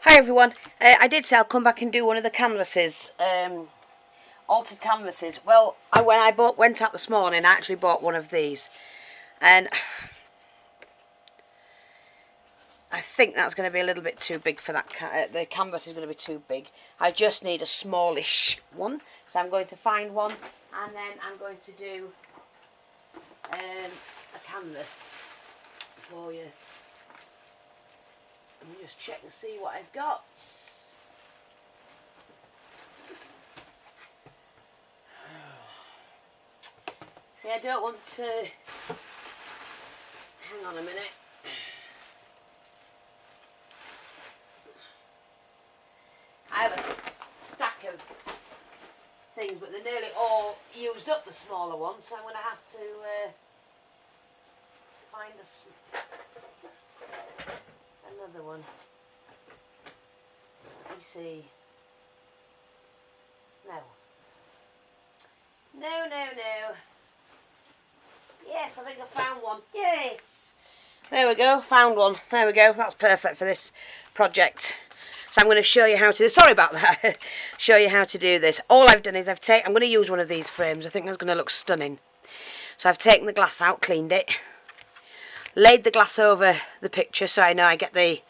Hi everyone, I did say I'll come back and do one of the canvases, altered canvases. Well, when I went out this morning, I actually bought one of these, and I think that's going to be a little bit too big for that. The canvas is going to be too big. I just need a smallish one, so I'm going to find one, and then I'm going to do a canvas for you. Let me just check and see what I've got. See, I don't want to... Hang on a minute. I have a stack of things, but they're nearly all used up, the smaller ones, so I'm going to have to find another one. Let me see. No. No. Yes, I think I found one. Yes. There we go. Found one. There we go. That's perfect for this project. So I'm going to show you how to... Sorry about that. Show you how to do this. All I've done is I'm going to use one of these frames. I think that's going to look stunning. So I've taken the glass out, cleaned it, laid the glass over the picture so I know I get the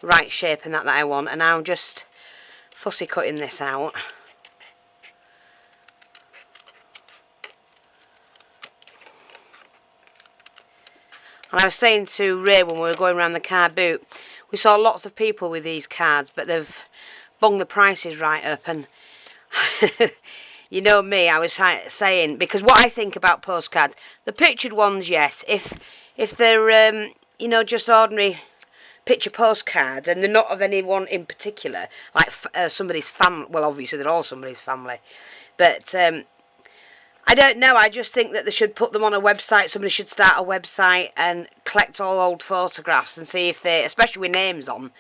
right shape and that I want. And now I'm just fussy cutting this out. And I was saying to Ray when we were going around the card boot, we saw lots of people with these cards, but they've bunged the prices right up. And you know me, I was saying, because what I think about postcards, the pictured ones, yes, if they're you know, just ordinary picture postcards and they're not of anyone in particular, like somebody's family. Well, obviously they're all somebody's family, but I don't know, I just think that they should put them on a website. Somebody should start a website and collect all old photographs and see if they, especially with names on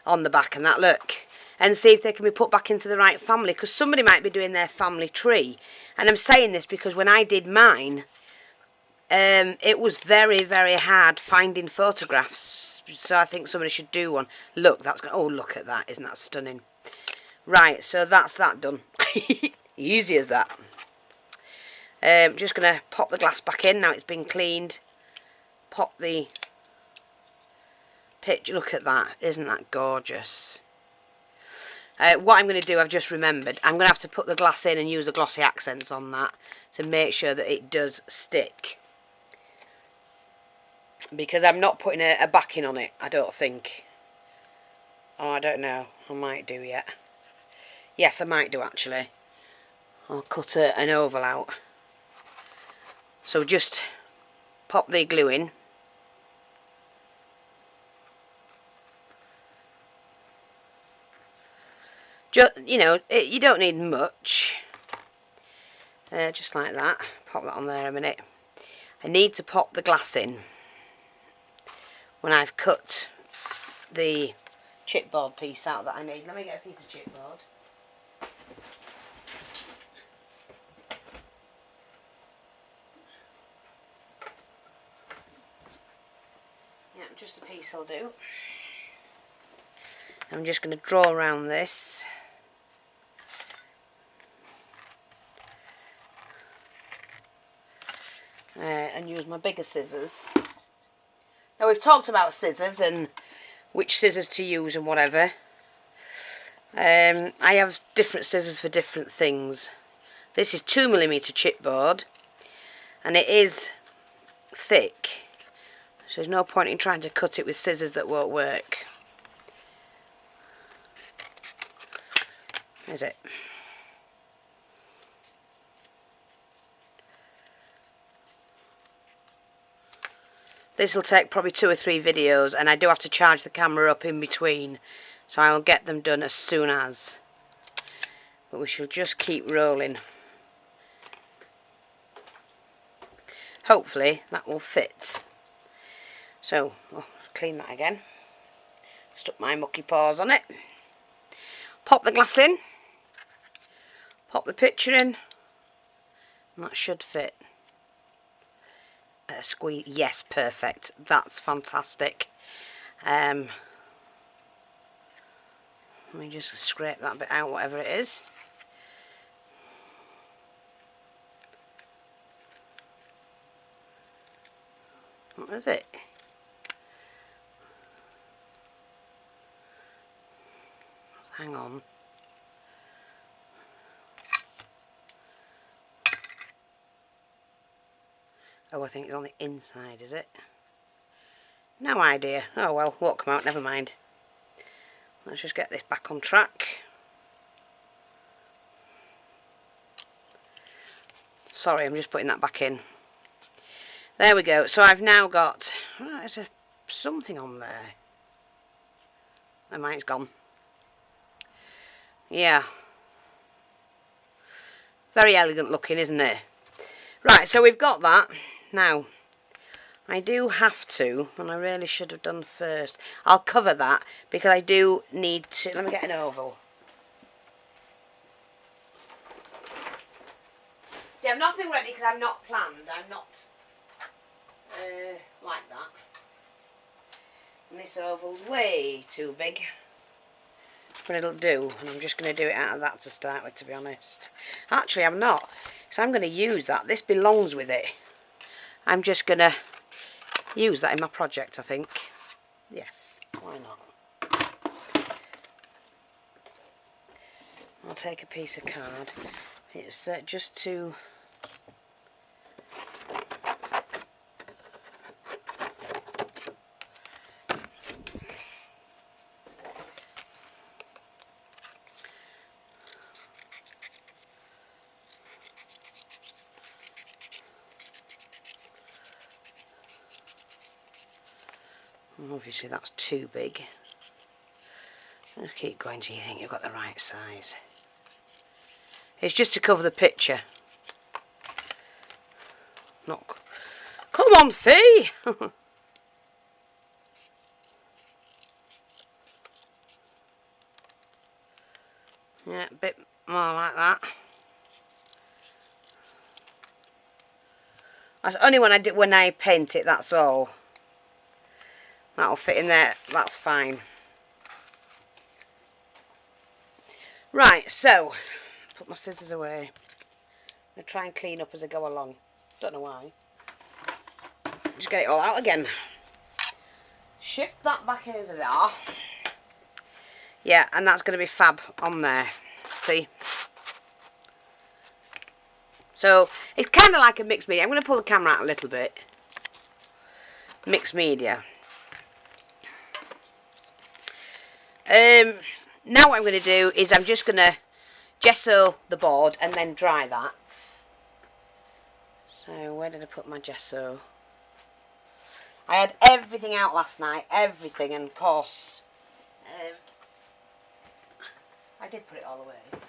the back and that, look, and see if they can be put back into the right family, because somebody might be doing their family tree. And I'm saying this because when I did mine, it was very, very hard finding photographs, so I think somebody should do one. Look, that's oh, look at that, isn't that stunning? Right, so that's that done. Easy as that. Just going to pop the glass back in now it's been cleaned. Pop the picture. Look at that. Isn't that gorgeous? What I'm going to do, I've just remembered, I'm going to have to put the glass in and use the glossy accents on that to make sure that it does stick. Because I'm not putting a backing on it, I don't think. Oh, I don't know. I might do yet. Yes, I might do actually. I'll cut an oval out. So just pop the glue in. You know, you don't need much. Just like that. Pop that on there a minute. I need to pop the glass in when I've cut the chipboard piece out that I need. Let me get a piece of chipboard. Just a piece will do. I'm just going to draw around this. And use my bigger scissors. Now we've talked about scissors and which scissors to use and whatever. I have different scissors for different things. This is 2mm chipboard and it is thick. So there's no point in trying to cut it with scissors that won't work. Is it? This will take probably 2 or 3 videos, and I do have to charge the camera up in between, so I'll get them done as soon as. But we shall just keep rolling. Hopefully that will fit. So, I'll clean that again. Stuck my mucky paws on it. Pop the glass in. Pop the picture in. And that should fit. Squeeze. Yes, perfect. That's fantastic. Let me just scrape that bit out, whatever it is. What is it? Hang on. Oh, I think it's on the inside, is it? No idea. Oh well, won't come out, never mind. Let's just get this back on track. Sorry, I'm just putting that back in. There we go. So I've now got... Oh, there's something on there. Oh, mine's gone. Yeah. Very elegant looking, isn't it? Right, so we've got that. Now, I do have to, and I really should have done first, I'll cover that because I do need to... Let me get an oval. See, I've nothing ready because I'm not planned. I'm not like that. And this oval's way too big. But it'll do, and I'm just going to do it out of that to start with, to be honest. Actually, I'm not, so I'm going to use that. This belongs with it. I'm just going to use that in my project, I think. Yes, why not? I'll take a piece of card. It's just to... Obviously that's too big. Just keep going till you think you've got the right size. It's just to cover the picture. Not. Come on, Fee! Yeah, a bit more like that. That's only when I paint it, that's all. That'll fit in there, that's fine. Right, so, put my scissors away. I'm going to try and clean up as I go along. Don't know why. Just get it all out again. Shift that back over there. Yeah, and that's going to be fab on there. See? So, it's kind of like a mixed media. I'm going to pull the camera out a little bit. Mixed media. Now what I'm going to do is I'm just going to gesso the board and then dry that. So where did I put my gesso? I had everything out last night, everything, and of course I did put it all away.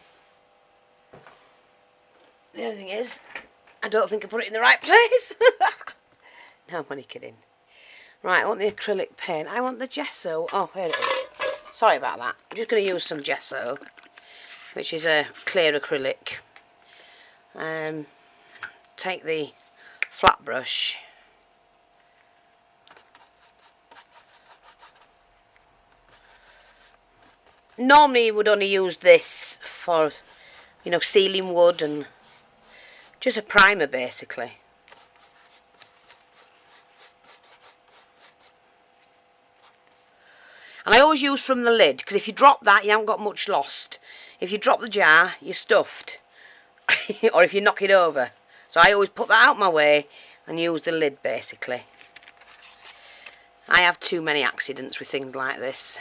The only thing is, I don't think I put it in the right place. No, I'm only kidding. Right, I want the acrylic paint. I want the gesso. Oh, here it is. Sorry about that. I'm just going to use some gesso, which is a clear acrylic. Take the flat brush. Normally you would only use this for, you know, sealing wood and just a primer basically. And I always use from the lid, because if you drop that, you haven't got much lost. If you drop the jar, you're stuffed. Or if you knock it over. So I always put that out my way and use the lid, basically. I have too many accidents with things like this.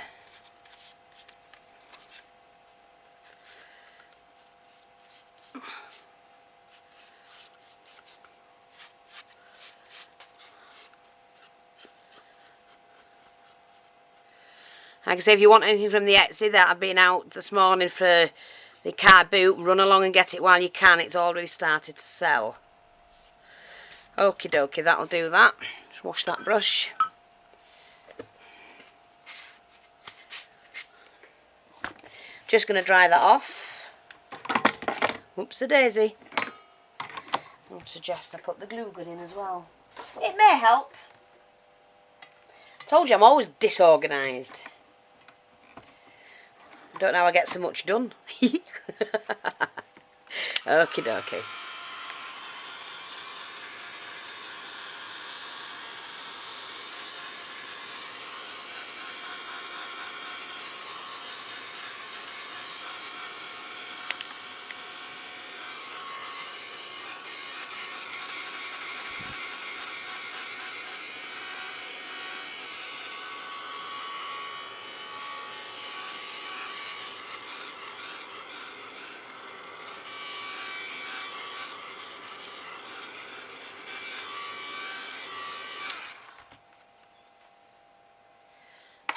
Like I say, if you want anything from the Etsy that I've been out this morning for the car boot, run along and get it while you can. It's already started to sell. Okie dokie, that'll do that. Just wash that brush. Just going to dry that off. Whoops-a-daisy. I would suggest I put the glue gun in as well. It may help. Told you I'm always disorganised. Don't know how I get so much done. Okie dokie.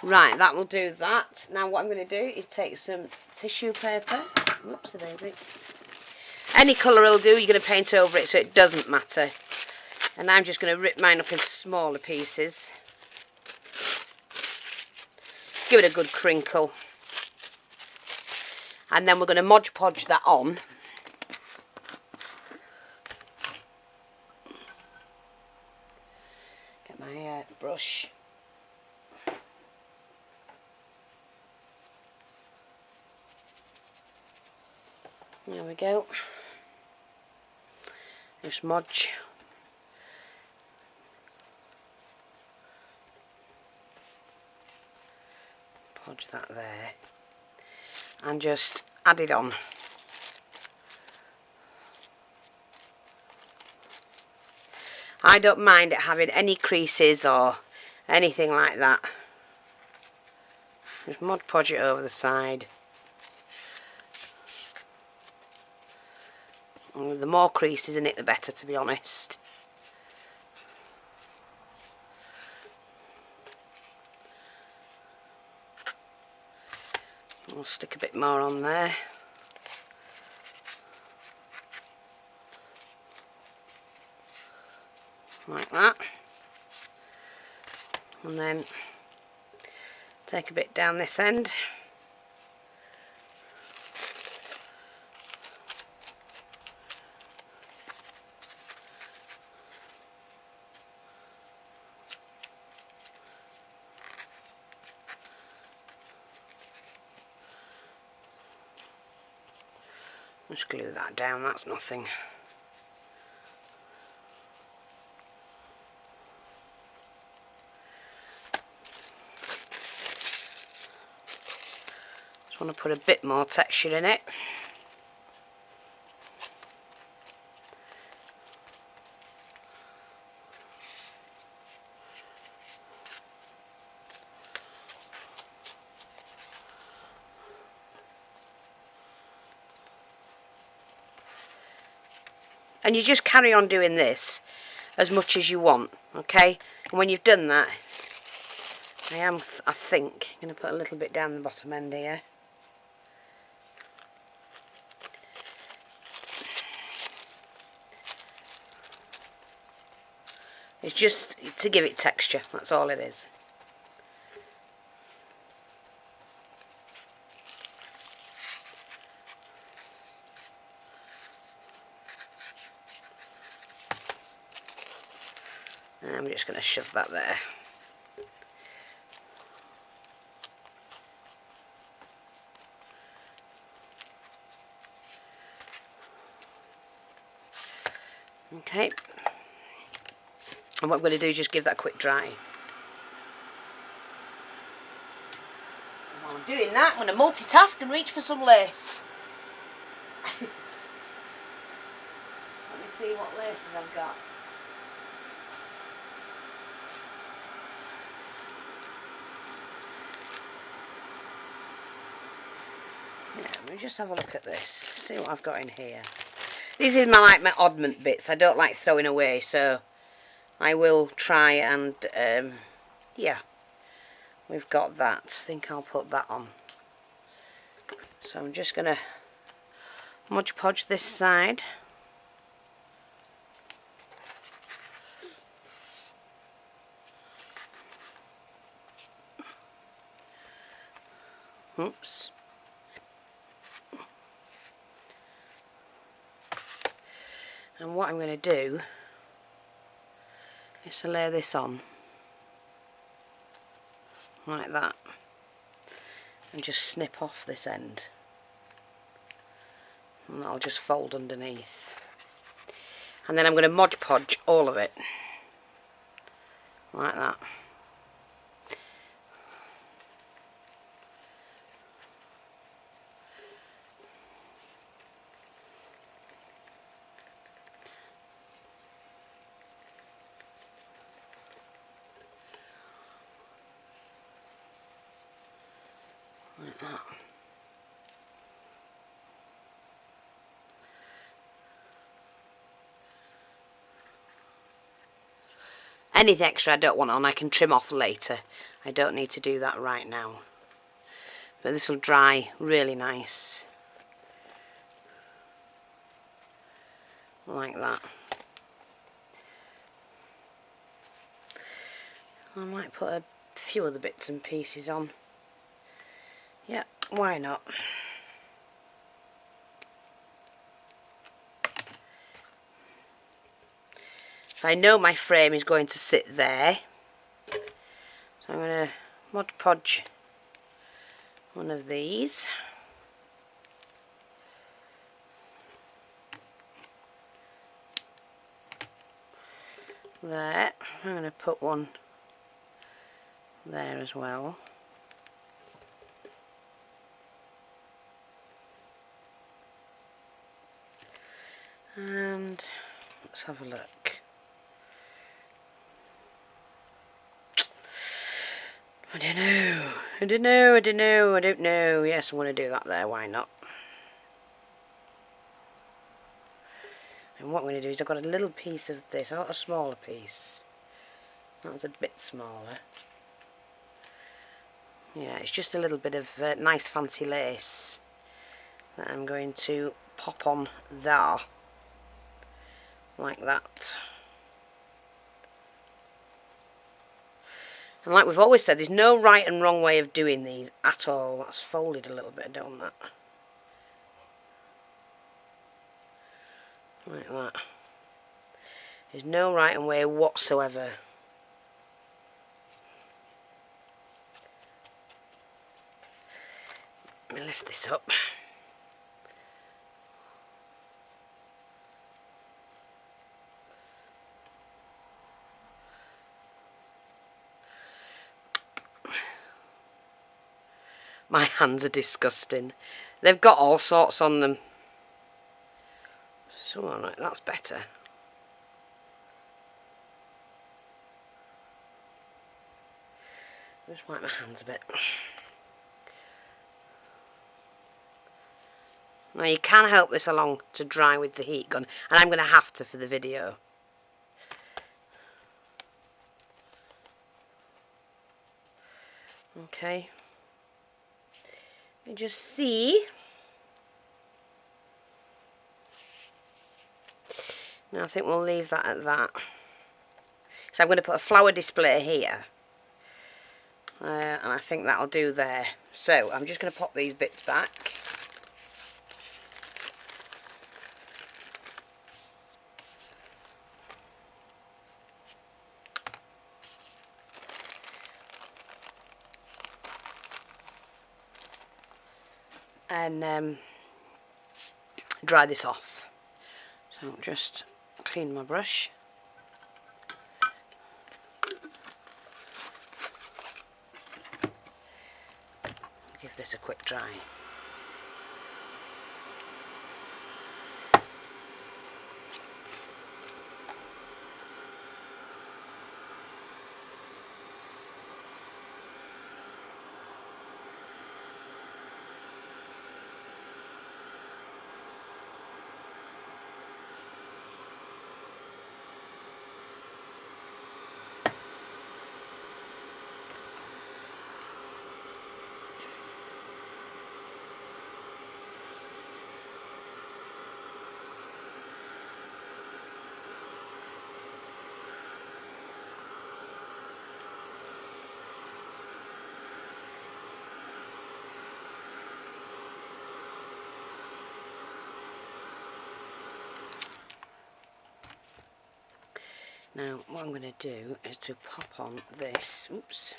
Right, that will do that. Now what I'm going to do is take some tissue paper. Whoops, daisy. Any colour will do, you're going to paint over it so it doesn't matter. And I'm just going to rip mine up into smaller pieces. Give it a good crinkle. And then we're going to Mod Podge that on. Get my brush. There we go. Just modge. Podge that there. And just add it on. I don't mind it having any creases or anything like that. Just Mod Podge it over the side. The more creases in it, the better, to be honest. We'll stick a bit more on there. Like that. And then take a bit down this end. Just glue that down, that's nothing. Just want to put a bit more texture in it. And you just carry on doing this as much as you want, okay? And when you've done that, I think, going to put a little bit down the bottom end here. It's just to give it texture, that's all it is. And I'm just going to shove that there. Okay. And what I'm going to do is just give that a quick dry. And while I'm doing that, I'm going to multitask and reach for some lace. Let me see what laces I've got. Yeah, let me just have a look at this, see what I've got in here. These are my oddment bits. I don't like throwing away, so I will try and yeah, we've got that. I think I'll put that on. So I'm just gonna Mod Podge this side. Oops. And what I'm going to do is to lay this on like that, and just snip off this end, and that'll just fold underneath. And then I'm going to Mod Podge all of it like that. Like that. Anything extra I don't want on, I can trim off later. I don't need to do that right now. But this will dry really nice. Like that. I might put a few other bits and pieces on. Yeah, why not? So I know my frame is going to sit there. So I'm going to Mod Podge one of these. There. I'm going to put one there as well. And let's have a look. I don't know. Yes, I want to do that there, why not? And what I'm going to do is I've got a little piece of this. I've got a smaller piece. That's a bit smaller. Yeah, it's just a little bit of nice fancy lace that I'm going to pop on there. Like that. And like we've always said, there's no right and wrong way of doing these at all. That's folded a little bit, I don't want that. Like that. There's no right and way whatsoever. Let me lift this up. My hands are disgusting. They've got all sorts on them. So alright, that's better. Just wipe my hands a bit. Now you can help this along to dry with the heat gun, and I'm going to have to for the video. Okay. You just see. Now I think we'll leave that at that. So I'm going to put a flower display here. And I think that'll do there. So I'm just going to pop these bits back. And dry this off. So just clean my brush. Give this a quick dry. Now what I'm going to do is to pop on this, oops,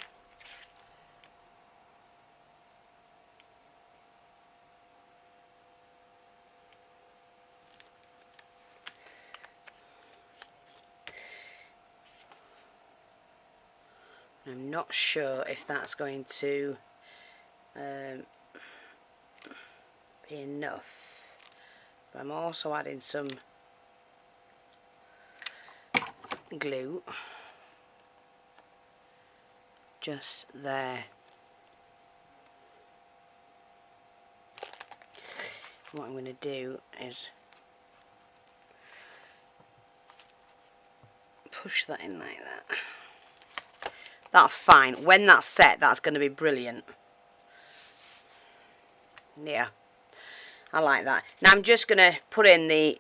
I'm not sure if that's going to be enough, but I'm also adding some glue just there. What I'm going to do is push that in like that. That's fine. When that's set, that's going to be brilliant. Yeah, I like that. Now I'm just going to put in the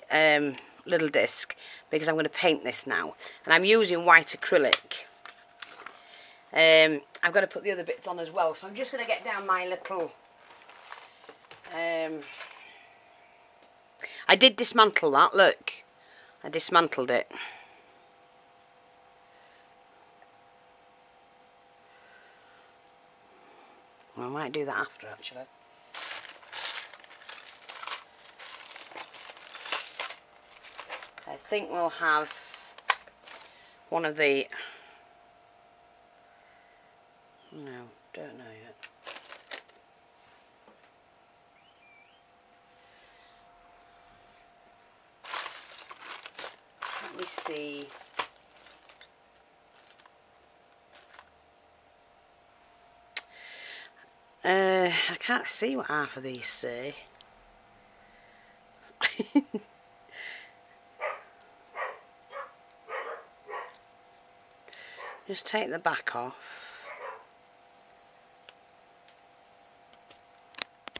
little disc because I'm going to paint this now. And I'm using white acrylic. I've got to put the other bits on as well. So I'm just going to get down my little... I did dismantle that, look. I dismantled it. Well, I might do that after, actually. I think we'll have one of the... No, don't know yet. Let me see. I can't see what half of these say. Just take the back off.